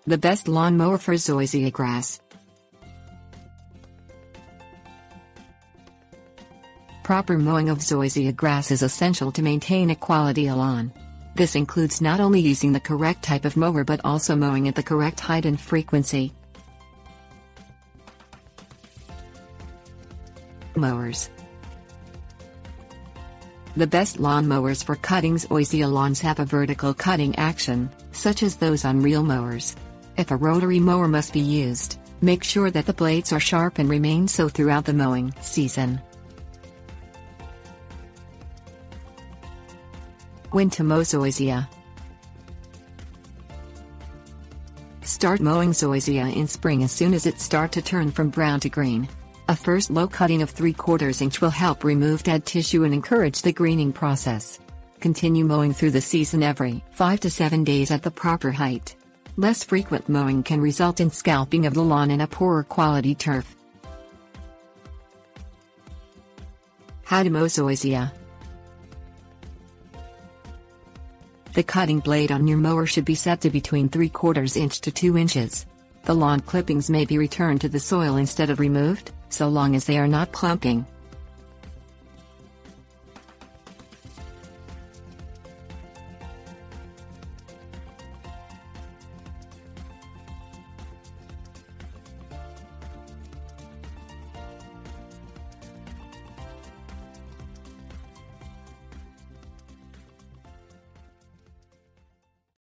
The best lawnmower for Zoysia Grass. Proper mowing of Zoysia grass is essential to maintain a quality lawn. This includes not only using the correct type of mower but also mowing at the correct height and frequency. Mowers. The best lawn mowers for cutting Zoysia lawns have a vertical cutting action, such as those on reel mowers. If a rotary mower must be used, make sure that the blades are sharp and remain so throughout the mowing season. When to mow Zoysia. Start mowing Zoysia in spring as soon as it starts to turn from brown to green. A first low cutting of 3/4 inch will help remove dead tissue and encourage the greening process. Continue mowing through the season every 5 to 7 days at the proper height. Less frequent mowing can result in scalping of the lawn and a poorer quality turf. How to mow Zoysia. The cutting blade on your mower should be set to between 3/4 inch to 2 inches. The lawn clippings may be returned to the soil instead of removed, so long as they are not clumping,